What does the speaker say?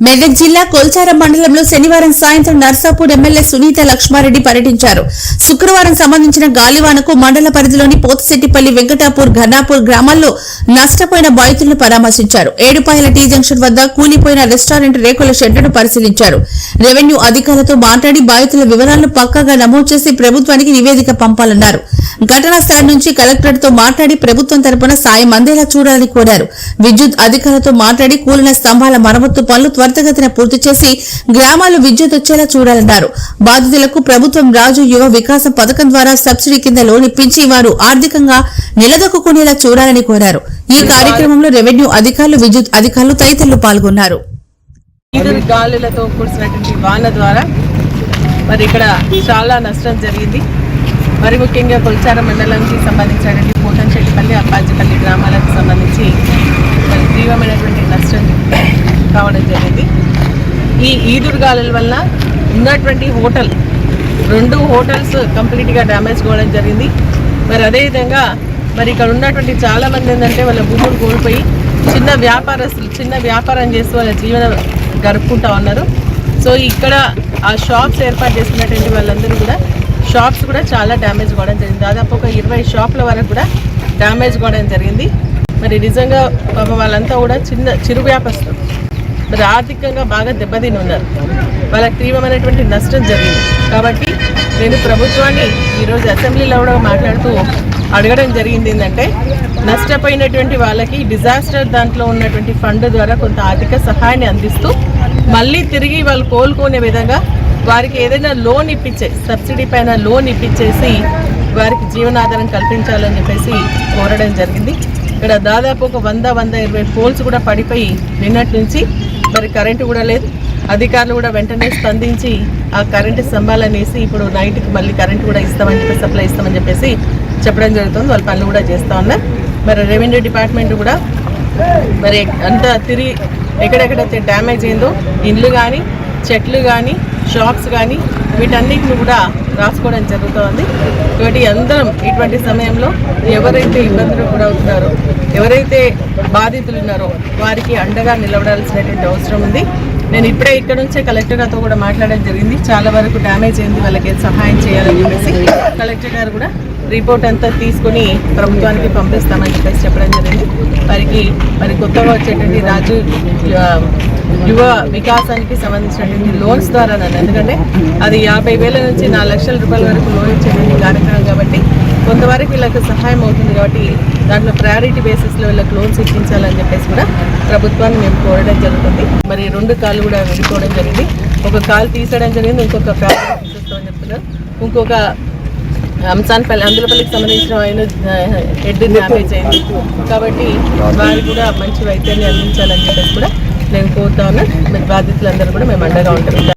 మెదక్ జిల్లా కొల్చారం మండలంలో శనివారం సాయంత్రం నర్సాపూర్ ఎమ్మెల్యే సునీత లక్ష్మారెడ్డి పర్యటించారు. శుక్రవారం సంబంధించిన గాలివానకు మండల పరిధిలోని పోతిశెట్టిపల్లి, వెంకటాపూర్, ఘనాపూర్ గ్రామాల్లో నష్టపోయిన బాధితులను పరామర్శించారు. ఏడుపాయల టీ జంక్షన్ వద్ద కూలిపోయిన రెస్టారెంట్ రేకుల షెడ్డును పరిశీలించారు. రెవెన్యూ అధికారులతో మాట్లాడి బాధితుల వివరాలను పక్కాగా నమోదు చేసి ప్రభుత్వానికి నివేదిక పంపాలన్నారు. ఘటనా స్థలం నుంచి కలెక్టర్తో మాట్లాడి ప్రభుత్వం తరపున సాయం అందేలా చూడాలని కోరారు. విద్యుత్ అధికారులతో మాట్లాడి కూలిన స్తంభాల మరమ్మత్తు పనులు త్వరితగతిన పూర్తి చేసి గ్రామాల్లో విద్యుత్ వచ్చేలా చూడాలన్నారు. బాధితులకు ప్రభుత్వం రాజు యువ వికాసం పథకం ద్వారా సబ్సిడీ కింద లోన్ ఇప్పించి వారు ఆర్థికంగా నిలదొక్కునేలా చూడాలని కోరారు. ఈ కార్యక్రమంలో రెవెన్యూ అధికారులు, విద్యుత్ అధికారులు తదితరులు పాల్గొన్నారు. గాలులతో కూర్చున్నటువంటి వాన ద్వారా మరి ఇక్కడ చాలా నష్టం జరిగింది. మరి ముఖ్యంగా కొల్చారం మండలానికి సంబంధించినటువంటి పోతంశెట్టిపల్లి, అప్పాజిపల్లి గ్రామాలకు సంబంధించి మరి తీవ్రమైనటువంటి నష్టం కావడం జరిగింది. ఈ ఈదురుగాలుల వల్ల ఉన్నటువంటి రెండు హోటల్స్ కంప్లీట్గా డ్యామేజ్ కావడం జరిగింది. మరి అదేవిధంగా మరి ఇక్కడ ఉన్నటువంటి చాలామంది ఏంటంటే వాళ్ళ భూములు కోల్పోయి చిన్న వ్యాపారం చేస్తూ వాళ్ళ జీవనం గడుపుకుంటా ఉన్నారు. సో ఇక్కడ ఆ షాప్స్ ఏర్పాటు చేసినటువంటి వాళ్ళందరూ కూడా షాప్స్ కూడా చాలా డ్యామేజ్ కావడం జరిగింది. దాదాపు ఒక 20 షాపుల వరకు కూడా డ్యామేజ్ కావడం జరిగింది. మరి నిజంగా పాపం వాళ్ళంతా కూడా చిరు వ్యాపారస్తులు, మరి ఆర్థికంగా బాగా దెబ్బతిని ఉన్నారు. వాళ్ళకి తీవ్రమైనటువంటి నష్టం జరిగింది. కాబట్టి నేను ప్రభుత్వాన్ని ఈరోజు అసెంబ్లీలో కూడా మాట్లాడుతూ అడగడం జరిగింది ఏంటంటే, నష్టపోయినటువంటి వాళ్ళకి డిజాస్టర్ దాంట్లో ఉన్నటువంటి ఫండ్ ద్వారా కొంత ఆర్థిక సహాయాన్ని అందిస్తూ మళ్ళీ తిరిగి వాళ్ళు కోలుకునే విధంగా వారికి ఏదైనా లోన్ సబ్సిడీ పైన లోన్ ఇప్పించేసి వారికి జీవనాధారం కల్పించాలని చెప్పేసి కోరడం జరిగింది. ఇక్కడ దాదాపు ఒక 100-120 పోల్స్ కూడా పడిపోయి నిన్నటి నుంచి మరి కరెంటు కూడా లేదు. అధికారులు కూడా వెంటనే స్పందించి ఆ కరెంటు స్తంభాలను వేసి ఇప్పుడు నైట్కి మళ్ళీ కరెంటు కూడా ఇస్తామని చెప్పి సప్లై ఇస్తామని చెప్పేసి చెప్పడం జరుగుతుంది. వాళ్ళ పనులు కూడా చేస్తూ ఉన్నారు. మరి రెవెన్యూ డిపార్ట్మెంట్ కూడా మరి అంతా తిరిగి ఎక్కడెక్కడైతే డ్యామేజ్ అయిందో ఇండ్లు కానీ, చెట్లు కానీ, షాప్స్ కానీ వీటన్నిటిని కూడా రాసుకోవడం జరుగుతుంది. కాబట్టి అందరం ఇటువంటి సమయంలో ఎవరైతే ఇబ్బందులు కూడా అవుతున్నారో, ఎవరైతే బాధితులు ఉన్నారో వారికి అండగా నిలబడాల్సినటువంటి అవసరం ఉంది. నేను ఇప్పుడే ఇక్కడ నుంచే కలెక్టర్ గారితో కూడా మాట్లాడడం జరిగింది. చాలా వరకు డ్యామేజ్ అయింది, వాళ్ళకి సహాయం చేయాలని చెప్పేసి కలెక్టర్ గారు కూడా రిపోర్ట్ అంతా తీసుకుని ప్రభుత్వానికి పంపిస్తామని చెప్పేసి చెప్పడం జరిగింది. వారికి మరి కొత్తగా వచ్చేటువంటి రాజు యువ వికాసానికి సంబంధించినటువంటి లోన్స్ ద్వారా ఎందుకంటే అది 50,000 నుంచి 4 లక్షల రూపాయల వరకు లోన్ ఇచ్చేటువంటి కార్యక్రమం కాబట్టి కొంతవరకు వీళ్ళకి సహాయం అవుతుంది. కాబట్టి దాంట్లో ప్రయారిటీ బేసిస్లో వీళ్ళకి లోన్స్ ఇప్పించాలని చెప్పేసి కూడా ప్రభుత్వాన్ని మేము కోరడం జరుగుతుంది. మరి 2 కాళ్ళు కూడా విడిపోవడం జరిగింది. ఒక కాలు తీసేయడం జరిగింది, ఇంకొక కాలు తీసేస్తామని చెప్తున్నారు. ఇంకొక అంశాన్పల్లి, అందులపల్లికి సంబంధించిన ఆయన హెడ్ డ్యామేజ్ అయింది. కాబట్టి వారికి కూడా మంచి వైద్యాన్ని అందించాలని చెప్పేసి కూడా నేను కోరుతా ఉన్నాను. బాధితులందరూ కూడా మేము అండగా ఉంటాం.